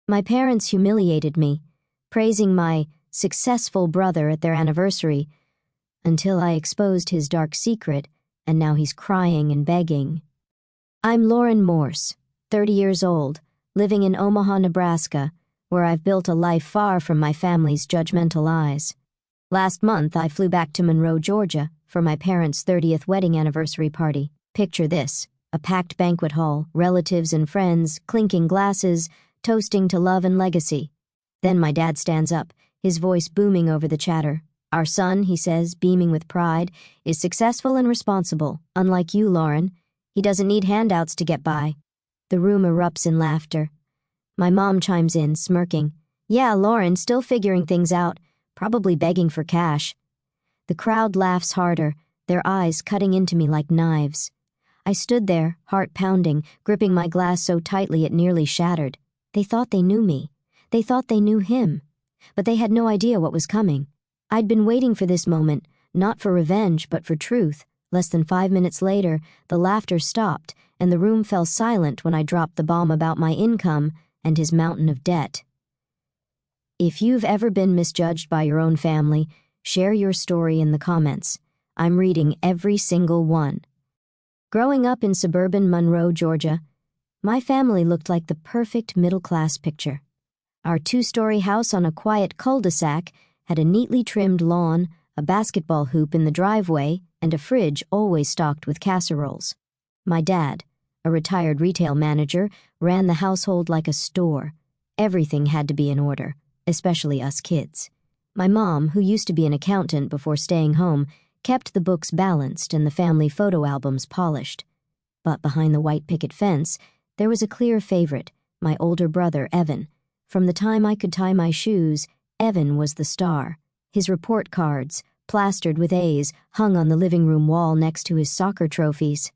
My parents humiliated me, praising my successful brother at their anniversary, until I exposed his dark secret, and now he's crying and begging. I'm Lauren Morse, 30 years old, living in Omaha, Nebraska, where I've built a life far from my family's judgmental eyes. Last month, I flew back to Monroe, Georgia, for my parents' 30th wedding anniversary party. Picture this: a packed banquet hall, relatives and friends, clinking glasses, toasting to love and legacy. Then my dad stands up, his voice booming over the chatter. Our son, he says, beaming with pride, is successful and responsible, unlike you, Lauren. He doesn't need handouts to get by. The room erupts in laughter. My mom chimes in, smirking. Yeah, Lauren, still figuring things out, probably begging for cash. The crowd laughs harder, their eyes cutting into me like knives. I stood there, heart pounding, gripping my glass so tightly it nearly shattered. They thought they knew me. They thought they knew him. But they had no idea what was coming. I'd been waiting for this moment, not for revenge, but for truth. Less than 5 minutes later, the laughter stopped, and the room fell silent when I dropped the bomb about my income and his mountain of debt. If you've ever been misjudged by your own family, share your story in the comments. I'm reading every single one. Growing up in suburban Monroe, Georgia, my family looked like the perfect middle-class picture. Our 2-story house on a quiet cul-de-sac had a neatly trimmed lawn, a basketball hoop in the driveway, and a fridge always stocked with casseroles. My dad, a retired retail manager, ran the household like a store. Everything had to be in order, especially us kids. My mom, who used to be an accountant before staying home, kept the books balanced and the family photo albums polished. But behind the white picket fence, there was a clear favorite, my older brother, Evan. From the time I could tie my shoes, Evan was the star. His report cards, plastered with A's, hung on the living room wall next to his soccer trophies.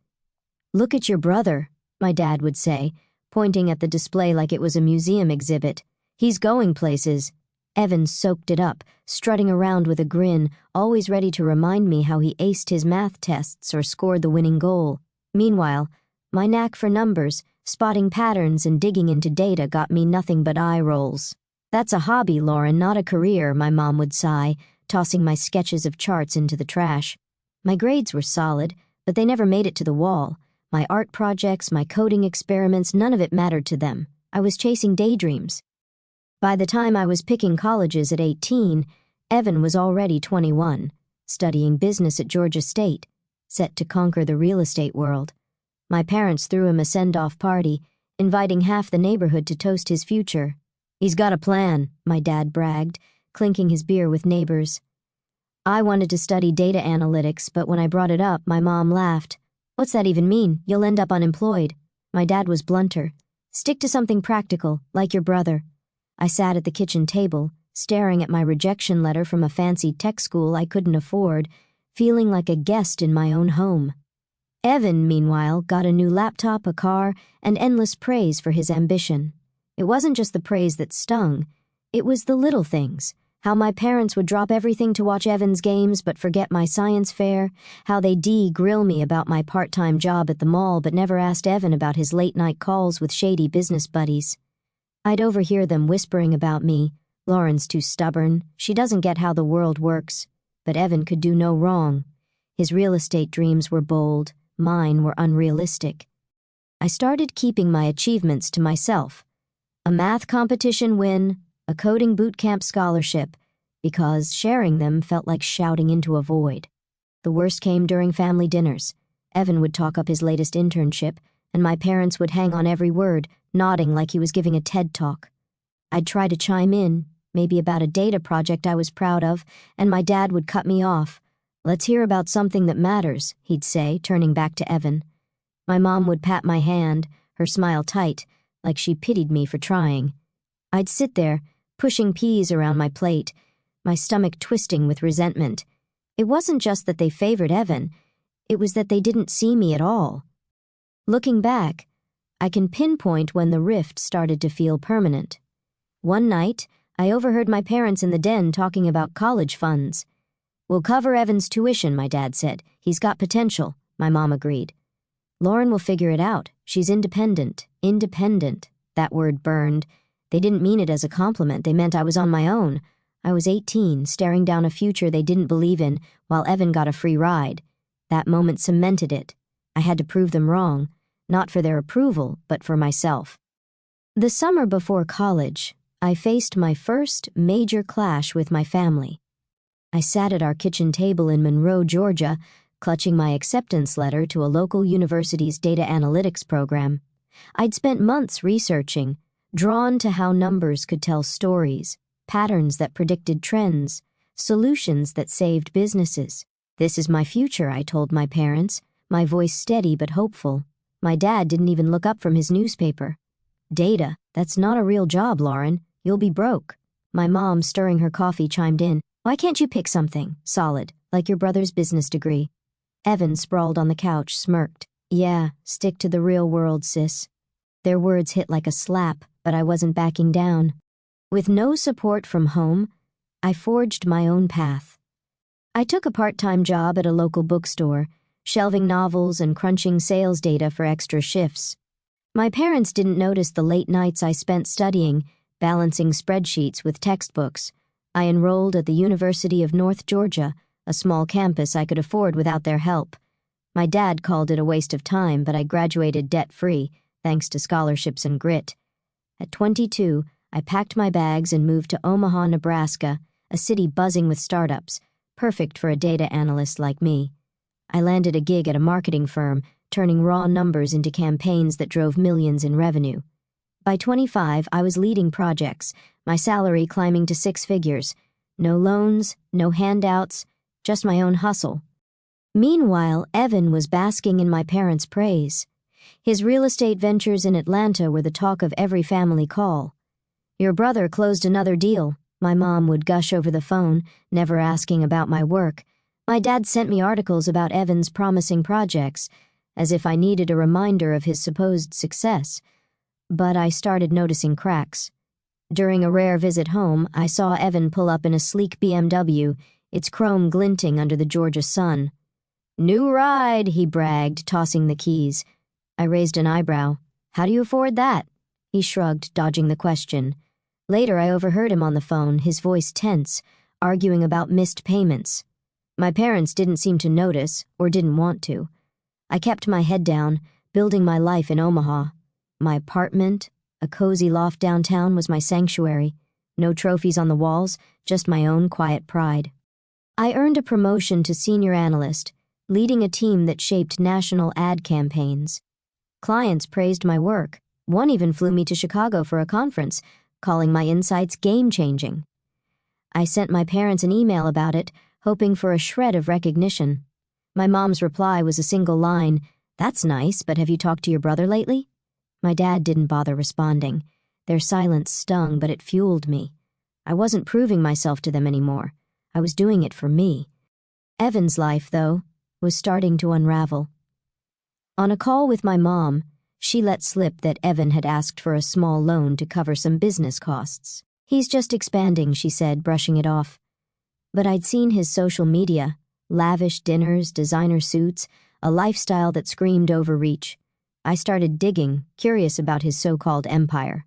Look at your brother, my dad would say, pointing at the display like it was a museum exhibit. He's going places. Evan soaked it up, strutting around with a grin, always ready to remind me how he aced his math tests or scored the winning goal. Meanwhile, my knack for numbers, spotting patterns and digging into data got me nothing but eye rolls. That's a hobby, Lauren, not a career, my mom would sigh, tossing my sketches of charts into the trash. My grades were solid, but they never made it to the wall. My art projects, my coding experiments, none of it mattered to them. I was chasing daydreams. By the time I was picking colleges at 18, Evan was already 21, studying business at Georgia State, set to conquer the real estate world. My parents threw him a send-off party, inviting half the neighborhood to toast his future. He's got a plan, my dad bragged, clinking his beer with neighbors. I wanted to study data analytics, but when I brought it up, my mom laughed. What's that even mean? You'll end up unemployed. My dad was blunter. Stick to something practical, like your brother. I sat at the kitchen table, staring at my rejection letter from a fancy tech school I couldn't afford, feeling like a guest in my own home. Evan, meanwhile, got a new laptop, a car, and endless praise for his ambition. It wasn't just the praise that stung. It was the little things. How my parents would drop everything to watch Evan's games but forget my science fair. How they'd grill me about my part-time job at the mall but never asked Evan about his late-night calls with shady business buddies. I'd overhear them whispering about me. Lauren's too stubborn. She doesn't get how the world works. But Evan could do no wrong. His real estate dreams were bold. Mine were unrealistic. I started keeping my achievements to myself. A math competition win, a coding boot camp scholarship, because sharing them felt like shouting into a void. The worst came during family dinners. Evan would talk up his latest internship, and my parents would hang on every word, nodding like he was giving a TED talk. I'd try to chime in, maybe about a data project I was proud of, and my dad would cut me off. Let's hear about something that matters, he'd say, turning back to Evan. My mom would pat my hand, her smile tight, like she pitied me for trying. I'd sit there, pushing peas around my plate, my stomach twisting with resentment. It wasn't just that they favored Evan, it was that they didn't see me at all. Looking back, I can pinpoint when the rift started to feel permanent. One night, I overheard my parents in the den talking about college funds. We'll cover Evan's tuition, my dad said. He's got potential, my mom agreed. Lauren will figure it out. She's independent. Independent. That word burned. They didn't mean it as a compliment, they meant I was on my own. I was 18, staring down a future they didn't believe in, while Evan got a free ride. That moment cemented it. I had to prove them wrong, not for their approval, but for myself. The summer before college, I faced my first major clash with my family. I sat at our kitchen table in Monroe, Georgia, clutching my acceptance letter to a local university's data analytics program. I'd spent months researching, drawn to how numbers could tell stories, patterns that predicted trends, solutions that saved businesses. This is my future, I told my parents, my voice steady but hopeful. My dad didn't even look up from his newspaper. Data, that's not a real job, Lauren. You'll be broke. My mom, stirring her coffee, chimed in. Why can't you pick something solid, like your brother's business degree? Evan, sprawled on the couch, smirked. Yeah, stick to the real world, sis. Their words hit like a slap, but I wasn't backing down. With no support from home, I forged my own path. I took a part-time job at a local bookstore, shelving novels and crunching sales data for extra shifts. My parents didn't notice the late nights I spent studying, balancing spreadsheets with textbooks. I enrolled at the University of North Georgia, a small campus I could afford without their help. My dad called it a waste of time, but I graduated debt-free, thanks to scholarships and grit. At 22, I packed my bags and moved to Omaha, Nebraska, a city buzzing with startups, perfect for a data analyst like me. I landed a gig at a marketing firm, turning raw numbers into campaigns that drove millions in revenue. By 25, I was leading projects, my salary climbing to 6 figures. No loans, no handouts, just my own hustle. Meanwhile, Evan was basking in my parents' praise. His real estate ventures in Atlanta were the talk of every family call. Your brother closed another deal, my mom would gush over the phone, never asking about my work. My dad sent me articles about Evan's promising projects, as if I needed a reminder of his supposed success. But I started noticing cracks. During a rare visit home, I saw Evan pull up in a sleek BMW, its chrome glinting under the Georgia sun. New ride, he bragged, tossing the keys. I raised an eyebrow. How do you afford that? He shrugged, dodging the question. Later, I overheard him on the phone, his voice tense, arguing about missed payments. My parents didn't seem to notice, or didn't want to. I kept my head down, building my life in Omaha. My apartment, a cozy loft downtown, was my sanctuary. No trophies on the walls, just my own quiet pride. I earned a promotion to senior analyst, leading a team that shaped national ad campaigns. Clients praised my work. One even flew me to Chicago for a conference, calling my insights game-changing. I sent my parents an email about it, hoping for a shred of recognition. My mom's reply was a single line, "That's nice, but have you talked to your brother lately?" My dad didn't bother responding. Their silence stung, but it fueled me. I wasn't proving myself to them anymore. I was doing it for me. Evan's life, though, was starting to unravel. On a call with my mom, she let slip that Evan had asked for a small loan to cover some business costs. He's just expanding, she said, brushing it off. But I'd seen his social media, lavish dinners, designer suits, a lifestyle that screamed overreach. I started digging, curious about his so-called empire.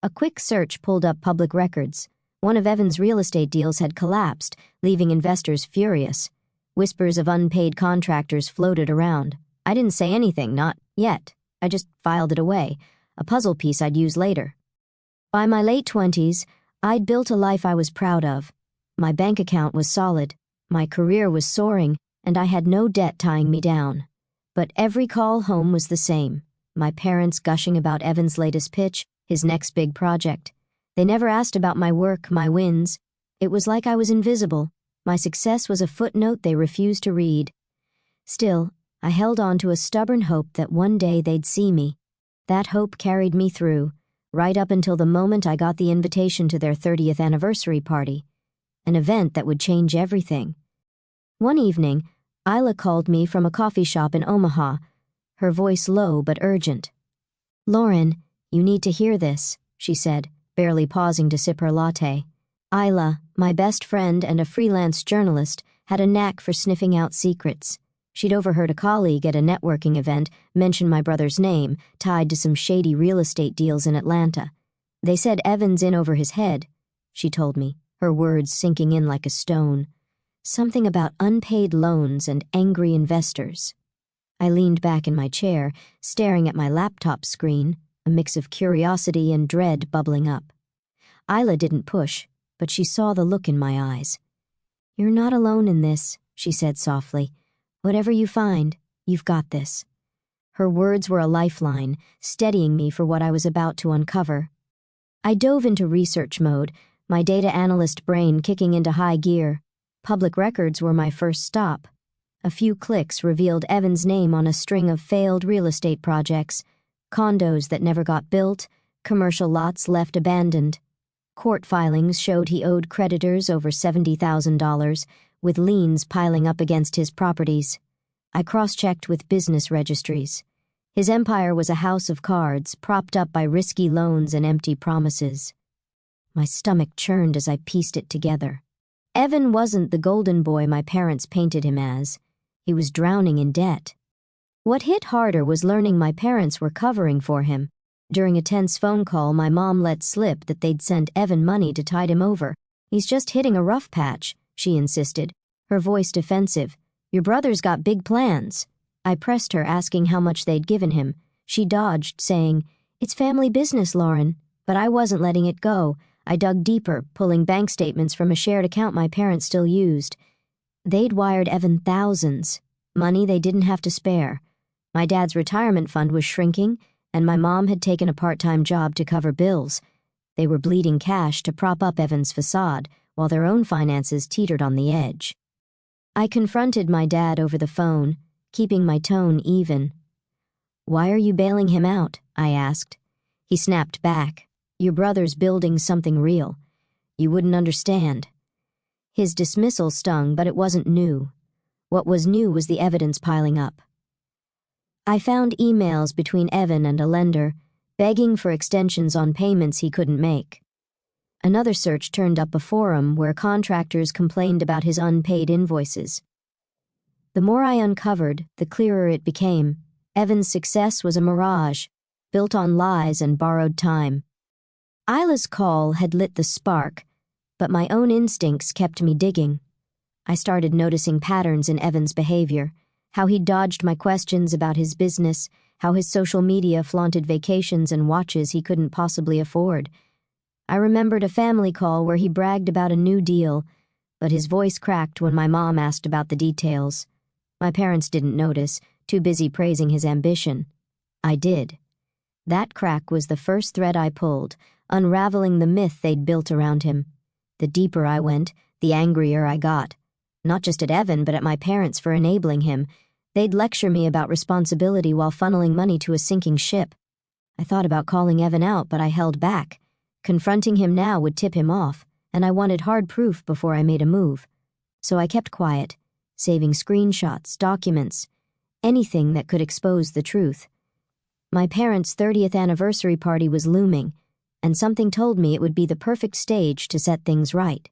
A quick search pulled up public records. One of Evan's real estate deals had collapsed, leaving investors furious. Whispers of unpaid contractors floated around. I didn't say anything, not yet. I just filed it away, a puzzle piece I'd use later. By my late 20s, I'd built a life I was proud of. My bank account was solid, my career was soaring, and I had no debt tying me down. But every call home was the same. My parents gushing about Evan's latest pitch, his next big project. They never asked about my work, my wins. It was like I was invisible. My success was a footnote they refused to read. Still, I held on to a stubborn hope that one day they'd see me. That hope carried me through, right up until the moment I got the invitation to their 30th anniversary party, an event that would change everything. One evening, Isla called me from a coffee shop in Omaha, her voice low but urgent. "Lauren, you need to hear this," she said, barely pausing to sip her latte. Isla, my best friend and a freelance journalist, had a knack for sniffing out secrets. She'd overheard a colleague at a networking event mention my brother's name, tied to some shady real estate deals in Atlanta. They said Evan's in over his head, she told me, her words sinking in like a stone. Something about unpaid loans and angry investors. I leaned back in my chair, staring at my laptop screen, a mix of curiosity and dread bubbling up. Isla didn't push, but she saw the look in my eyes. "You're not alone in this," she said softly. "Whatever you find, you've got this." Her words were a lifeline, steadying me for what I was about to uncover. I dove into research mode, my data analyst brain kicking into high gear. Public records were my first stop. A few clicks revealed Evan's name on a string of failed real estate projects, condos that never got built, commercial lots left abandoned. Court filings showed he owed creditors over $70,000, with liens piling up against his properties. I cross-checked with business registries. His empire was a house of cards, propped up by risky loans and empty promises. My stomach churned as I pieced it together. Evan wasn't the golden boy my parents painted him as. He was drowning in debt. What hit harder was learning my parents were covering for him. During a tense phone call, my mom let slip that they'd sent Evan money to tide him over. "He's just hitting a rough patch," she insisted, her voice defensive. "Your brother's got big plans." I pressed her, asking how much they'd given him. She dodged, saying, "It's family business, Lauren." But I wasn't letting it go. I dug deeper, pulling bank statements from a shared account my parents still used. They'd wired Evan thousands, money they didn't have to spare. My dad's retirement fund was shrinking, and my mom had taken a part-time job to cover bills. They were bleeding cash to prop up Evan's facade, while their own finances teetered on the edge. I confronted my dad over the phone, keeping my tone even. "Why are you bailing him out?" I asked. He snapped back. "Your brother's building something real. You wouldn't understand." His dismissal stung, but it wasn't new. What was new was the evidence piling up. I found emails between Evan and a lender, begging for extensions on payments he couldn't make. Another search turned up a forum where contractors complained about his unpaid invoices. The more I uncovered, the clearer it became. Evan's success was a mirage, built on lies and borrowed time. Isla's call had lit the spark, but my own instincts kept me digging. I started noticing patterns in Evan's behavior, how he dodged my questions about his business, how his social media flaunted vacations and watches he couldn't possibly afford. I remembered a family call where he bragged about a new deal, but his voice cracked when my mom asked about the details. My parents didn't notice, too busy praising his ambition. I did. That crack was the first thread I pulled, unraveling the myth they'd built around him. The deeper I went, the angrier I got. Not just at Evan, but at my parents for enabling him. They'd lecture me about responsibility while funneling money to a sinking ship. I thought about calling Evan out, but I held back. Confronting him now would tip him off, and I wanted hard proof before I made a move. So I kept quiet, saving screenshots, documents, anything that could expose the truth. My parents' 30th anniversary party was looming, and something told me it would be the perfect stage to set things right.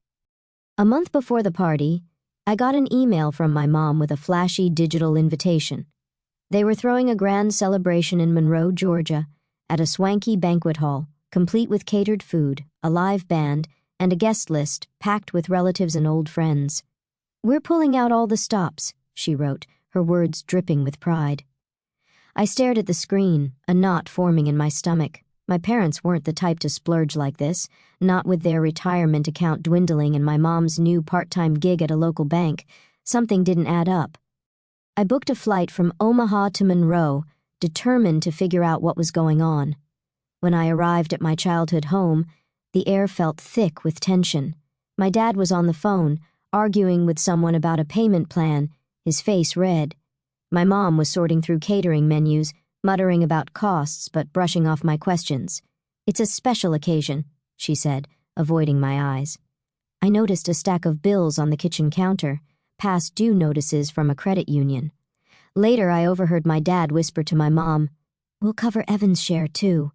A month before the party, I got an email from my mom with a flashy digital invitation. They were throwing a grand celebration in Monroe, Georgia, at a swanky banquet hall, complete with catered food, a live band, and a guest list packed with relatives and old friends. "We're pulling out all the stops," she wrote, her words dripping with pride. I stared at the screen, a knot forming in my stomach. My parents weren't the type to splurge like this, not with their retirement account dwindling and my mom's new part-time gig at a local bank. Something didn't add up. I booked a flight from Omaha to Monroe, determined to figure out what was going on. When I arrived at my childhood home, the air felt thick with tension. My dad was on the phone, arguing with someone about a payment plan, his face red. My mom was sorting through catering menus, muttering about costs but brushing off my questions. "It's a special occasion," she said, avoiding my eyes. I noticed a stack of bills on the kitchen counter, past due notices from a credit union. Later, I overheard my dad whisper to my mom, "We'll cover Evan's share, too."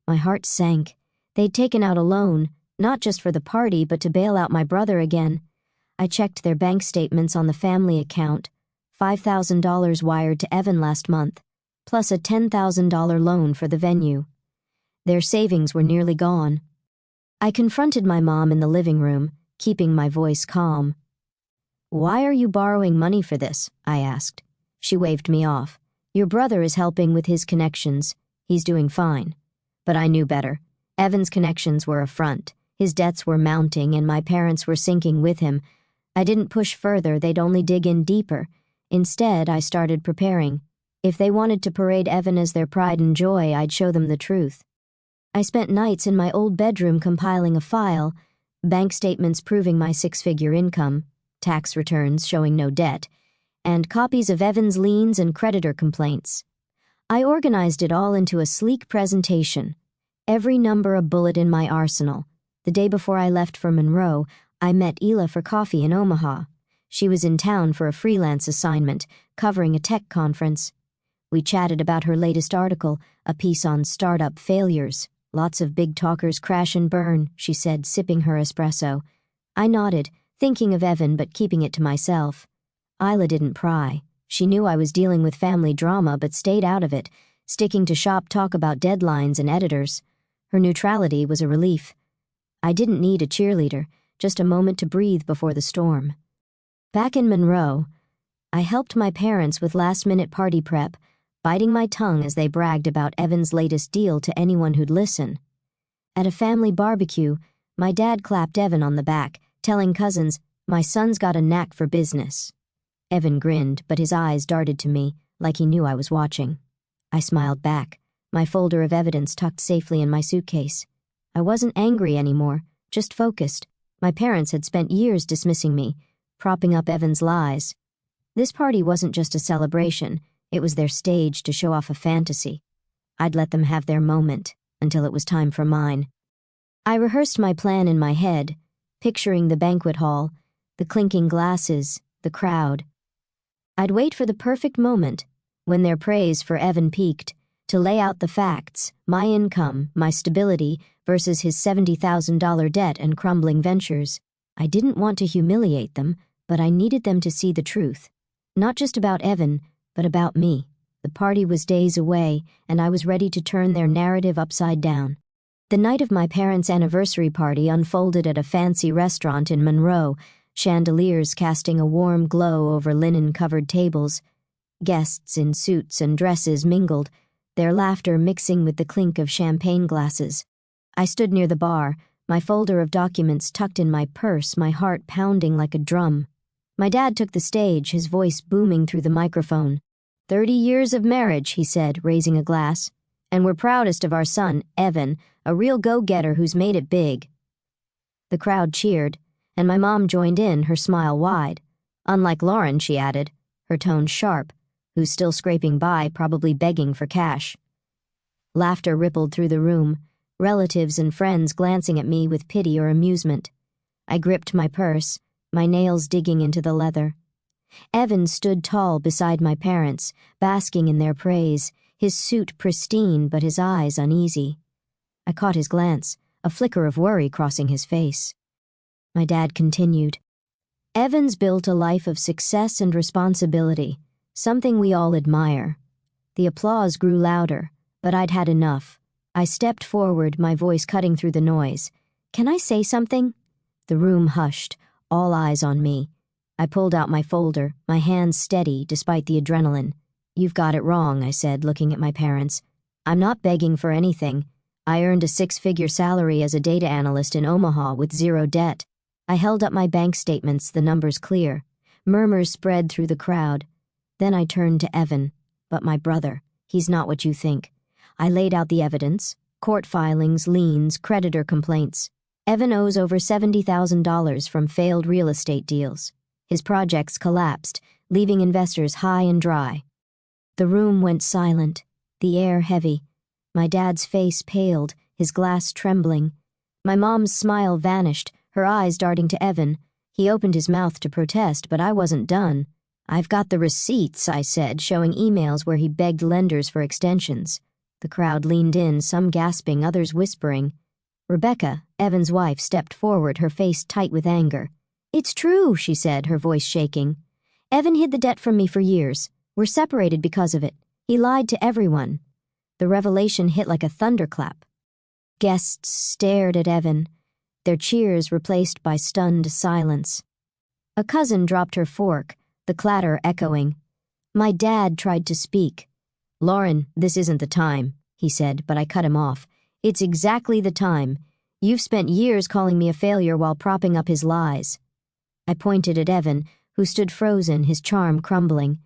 My heart sank. They'd taken out a loan, not just for the party, but to bail out my brother again. I checked their bank statements on the family account. $5,000 wired to Evan last month, plus a $10,000 loan for the venue. Their savings were nearly gone. I confronted my mom in the living room, keeping my voice calm. "Why are you borrowing money for this?" I asked. She waved me off. "Your brother is helping with his connections. He's doing fine." But I knew better. Evan's connections were a front. His debts were mounting, and my parents were sinking with him. I didn't push further, they'd only dig in deeper. Instead, I started preparing. If they wanted to parade Evan as their pride and joy, I'd show them the truth. I spent nights in my old bedroom compiling a file, bank statements proving my 6-figure income, tax returns showing no debt, and copies of Evan's liens and creditor complaints. I organized it all into a sleek presentation, every number a bullet in my arsenal. The day before I left for Monroe, I met Ela for coffee in Omaha. She was in town for a freelance assignment, covering a tech conference. We chatted about her latest article, a piece on startup failures. "Lots of big talkers crash and burn," she said, sipping her espresso. I nodded, thinking of Evan but keeping it to myself. Ila didn't pry. She knew I was dealing with family drama but stayed out of it, sticking to shop talk about deadlines and editors. Her neutrality was a relief. I didn't need a cheerleader, just a moment to breathe before the storm. Back in Monroe, I helped my parents with last-minute party prep, biting my tongue as they bragged about Evan's latest deal to anyone who'd listen. At a family barbecue, my dad clapped Evan on the back, telling cousins, "My son's got a knack for business." Evan grinned, but his eyes darted to me, like he knew I was watching. I smiled back, my folder of evidence tucked safely in my suitcase. I wasn't angry anymore, just focused. My parents had spent years dismissing me, propping up Evan's lies. This party wasn't just a celebration, it was their stage to show off a fantasy. I'd let them have their moment, until it was time for mine. I rehearsed my plan in my head, picturing the banquet hall, the clinking glasses, the crowd. I'd wait for the perfect moment, when their praise for Evan peaked, to lay out the facts, my income, my stability, versus his $70,000 debt and crumbling ventures. I didn't want to humiliate them, but I needed them to see the truth. Not just about Evan, but about me. The party was days away, and I was ready to turn their narrative upside down. The night of my parents' anniversary party unfolded at a fancy restaurant in Monroe, chandeliers casting a warm glow over linen-covered tables. Guests in suits and dresses mingled, their laughter mixing with the clink of champagne glasses. I stood near the bar, my folder of documents tucked in my purse, my heart pounding like a drum. My dad took the stage, his voice booming through the microphone. 30 years of marriage, he said, raising a glass. And we're proudest of our son, Evan, a real go-getter who's made it big. The crowd cheered, and my mom joined in, her smile wide. Unlike Lauren, she added, her tone sharp, who's still scraping by, probably begging for cash. Laughter rippled through the room, relatives and friends glancing at me with pity or amusement. I gripped my purse, my nails digging into the leather. Evan stood tall beside my parents, basking in their praise, his suit pristine but his eyes uneasy. I caught his glance, a flicker of worry crossing his face. My dad continued. Evan's built a life of success and responsibility, something we all admire. The applause grew louder, but I'd had enough. I stepped forward, my voice cutting through the noise. "Can I say something?" The room hushed, all eyes on me. I pulled out my folder, my hands steady despite the adrenaline. "You've got it wrong," I said, looking at my parents. "I'm not begging for anything. I earned a 6-figure salary as a data analyst in Omaha with zero debt." I held up my bank statements, the numbers clear. Murmurs spread through the crowd. Then I turned to Evan. "But my brother, he's not what you think." I laid out the evidence, court filings, liens, creditor complaints. Evan owes over $70,000 from failed real estate deals. His projects collapsed, leaving investors high and dry. The room went silent, the air heavy. My dad's face paled, his glass trembling. My mom's smile vanished, her eyes darting to Evan. He opened his mouth to protest, but I wasn't done. "I've got the receipts," I said, showing emails where he begged lenders for extensions. The crowd leaned in, some gasping, others whispering. Rebecca, Evan's wife, stepped forward, her face tight with anger. "It's true," she said, her voice shaking. "Evan hid the debt from me for years. We're separated because of it. He lied to everyone." The revelation hit like a thunderclap. Guests stared at Evan, their cheers replaced by stunned silence. A cousin dropped her fork, the clatter echoing. My dad tried to speak. "Lauren, this isn't the time," he said, but I cut him off. "It's exactly the time. You've spent years calling me a failure while propping up his lies." I pointed at Evan, who stood frozen, his charm crumbling.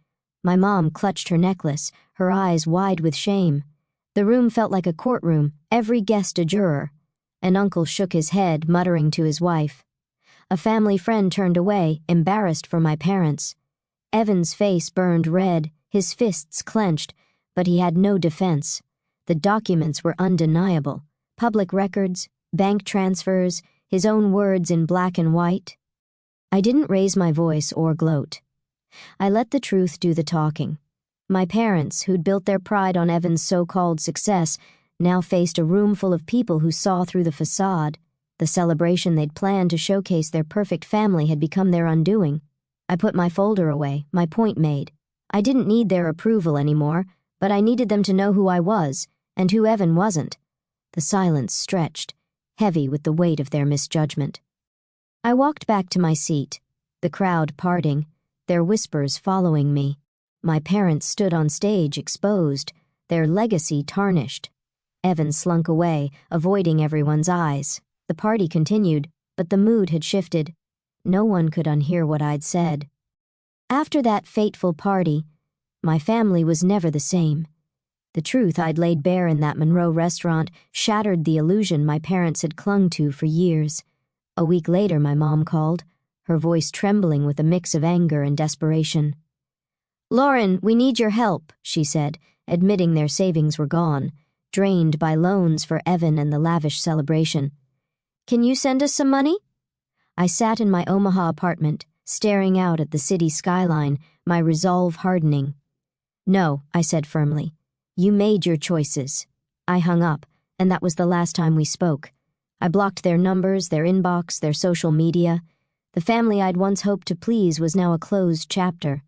My mom clutched her necklace, her eyes wide with shame. The room felt like a courtroom, every guest a juror. An uncle shook his head, muttering to his wife. A family friend turned away, embarrassed for my parents. Evan's face burned red, his fists clenched, but he had no defense. The documents were undeniable. Public records, bank transfers, his own words in black and white. I didn't raise my voice or gloat. I let the truth do the talking. My parents, who'd built their pride on Evan's so-called success, now faced a room full of people who saw through the facade. The celebration they'd planned to showcase their perfect family had become their undoing. I put my folder away, my point made. I didn't need their approval anymore, but I needed them to know who I was, and who Evan wasn't. The silence stretched, heavy with the weight of their misjudgment. I walked back to my seat, the crowd parting, their whispers following me. My parents stood on stage exposed, their legacy tarnished. Evan slunk away, avoiding everyone's eyes. The party continued, but the mood had shifted. No one could unhear what I'd said. After that fateful party, my family was never the same. The truth I'd laid bare in that Monroe restaurant shattered the illusion my parents had clung to for years. A week later, my mom called, her voice trembling with a mix of anger and desperation. "Lauren, we need your help," she said, admitting their savings were gone, drained by loans for Evan and the lavish celebration. "Can you send us some money?" I sat in my Omaha apartment, staring out at the city skyline, my resolve hardening. "No," I said firmly. "You made your choices." I hung up, and that was the last time we spoke. I blocked their numbers, their inbox, their social media. The family I'd once hoped to please was now a closed chapter.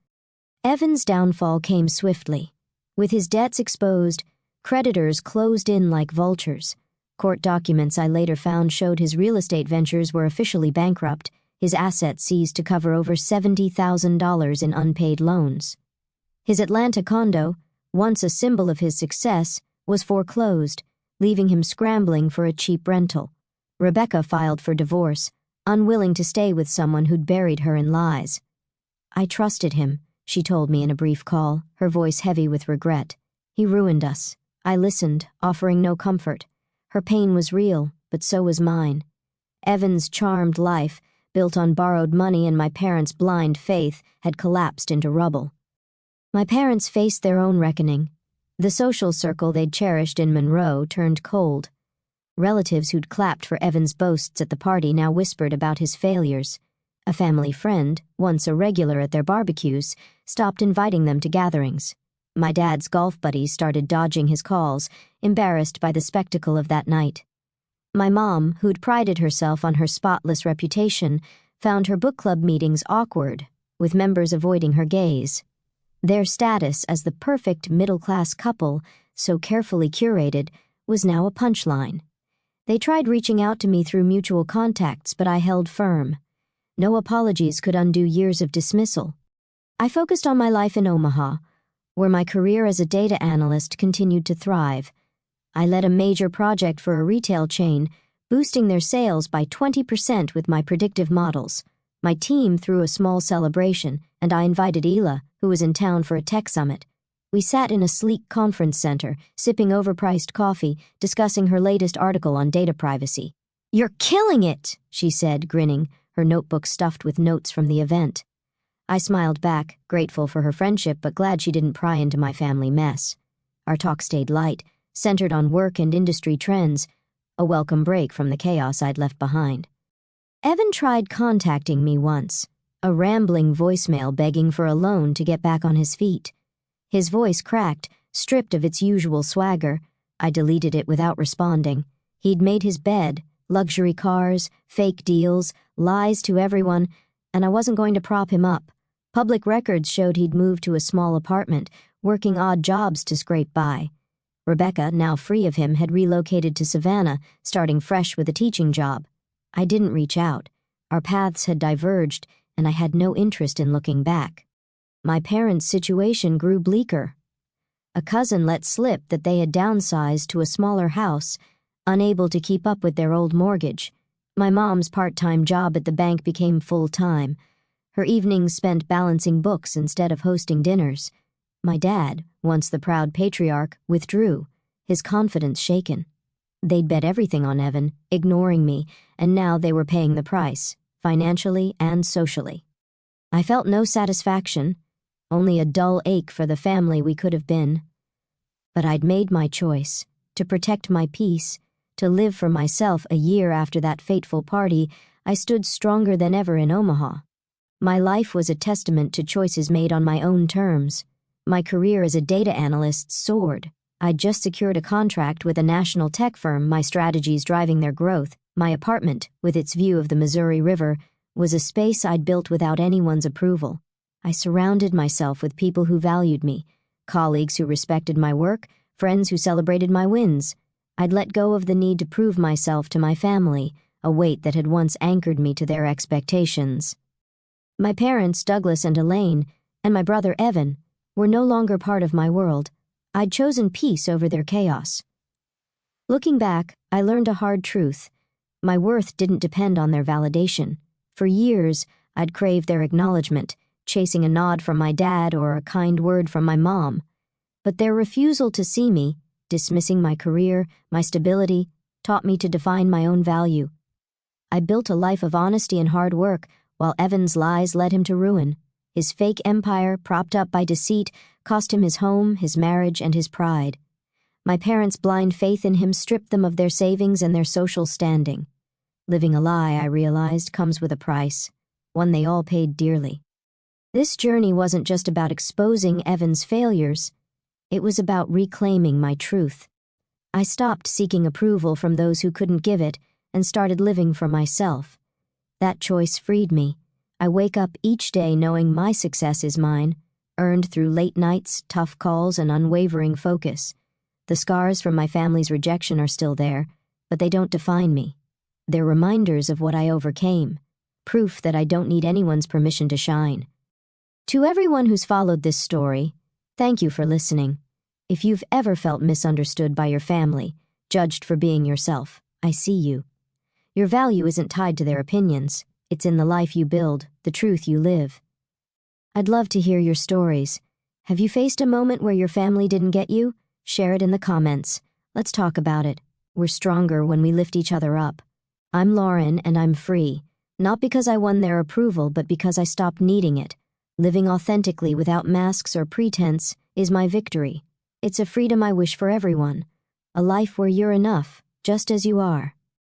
Evan's downfall came swiftly. With his debts exposed, creditors closed in like vultures. Court documents I later found showed his real estate ventures were officially bankrupt, his assets seized to cover over $70,000 in unpaid loans. His Atlanta condo, once a symbol of his success, was foreclosed, leaving him scrambling for a cheap rental. Rebecca filed for divorce, unwilling to stay with someone who'd buried her in lies. "I trusted him," she told me in a brief call, her voice heavy with regret. "He ruined us." I listened, offering no comfort. Her pain was real, but so was mine. Evan's charmed life, built on borrowed money and my parents' blind faith, had collapsed into rubble. My parents faced their own reckoning. The social circle they'd cherished in Monroe turned cold. Relatives who'd clapped for Evan's boasts at the party now whispered about his failures. A family friend, once a regular at their barbecues, stopped inviting them to gatherings. My dad's golf buddies started dodging his calls, embarrassed by the spectacle of that night. My mom, who'd prided herself on her spotless reputation, found her book club meetings awkward, with members avoiding her gaze. Their status as the perfect middle-class couple, so carefully curated, was now a punchline. They tried reaching out to me through mutual contacts, but I held firm. No apologies could undo years of dismissal. I focused on my life in Omaha, where my career as a data analyst continued to thrive. I led a major project for a retail chain, boosting their sales by 20% with my predictive models. My team threw a small celebration, and I invited Ela, who was in town for a tech summit. We sat in a sleek conference center, sipping overpriced coffee, discussing her latest article on data privacy. "You're killing it," she said, grinning, her notebook stuffed with notes from the event. I smiled back, grateful for her friendship but glad she didn't pry into my family mess. Our talk stayed light, centered on work and industry trends, a welcome break from the chaos I'd left behind. Evan tried contacting me once, a rambling voicemail begging for a loan to get back on his feet. His voice cracked, stripped of its usual swagger. I deleted it without responding. He'd made his bed, luxury cars, fake deals, lies to everyone, and I wasn't going to prop him up. Public records showed he'd moved to a small apartment, working odd jobs to scrape by. Rebecca, now free of him, had relocated to Savannah, starting fresh with a teaching job. I didn't reach out. Our paths had diverged, and I had no interest in looking back. My parents' situation grew bleaker. A cousin let slip that they had downsized to a smaller house, unable to keep up with their old mortgage. My mom's part-time job at the bank became full-time. Her evenings spent balancing books instead of hosting dinners. My dad, once the proud patriarch, withdrew, his confidence shaken. They'd bet everything on Evan, ignoring me, and now they were paying the price, financially and socially. I felt no satisfaction, only a dull ache for the family we could have been. But I'd made my choice, to protect my peace, to live for myself. A year after that fateful party, I stood stronger than ever in Omaha. My life was a testament to choices made on my own terms. My career as a data analyst soared. I'd just secured a contract with a national tech firm, my strategies driving their growth. My apartment, with its view of the Missouri River, was a space I'd built without anyone's approval. I surrounded myself with people who valued me, colleagues who respected my work, friends who celebrated my wins. I'd let go of the need to prove myself to my family, a weight that had once anchored me to their expectations. My parents, Douglas and Elaine, and my brother Evan, were no longer part of my world. I'd chosen peace over their chaos. Looking back, I learned a hard truth. My worth didn't depend on their validation. For years, I'd craved their acknowledgement, chasing a nod from my dad or a kind word from my mom. But their refusal to see me, dismissing my career, my stability, taught me to define my own value. I built a life of honesty and hard work, while Evan's lies led him to ruin. His fake empire, propped up by deceit, cost him his home, his marriage, and his pride. My parents' blind faith in him stripped them of their savings and their social standing. Living a lie, I realized, comes with a price, one they all paid dearly. This journey wasn't just about exposing Evan's failures. It was about reclaiming my truth. I stopped seeking approval from those who couldn't give it and started living for myself. That choice freed me. I wake up each day knowing my success is mine, earned through late nights, tough calls, and unwavering focus. The scars from my family's rejection are still there, but they don't define me. They're reminders of what I overcame, proof that I don't need anyone's permission to shine. To everyone who's followed this story, thank you for listening. If you've ever felt misunderstood by your family, judged for being yourself, I see you. Your value isn't tied to their opinions. It's in the life you build, the truth you live. I'd love to hear your stories. Have you faced a moment where your family didn't get you? Share it in the comments. Let's talk about it. We're stronger when we lift each other up. I'm Lauren, and I'm free. Not because I won their approval, but because I stopped needing it. Living authentically without masks or pretense is my victory. It's a freedom I wish for everyone. A life where you're enough, just as you are.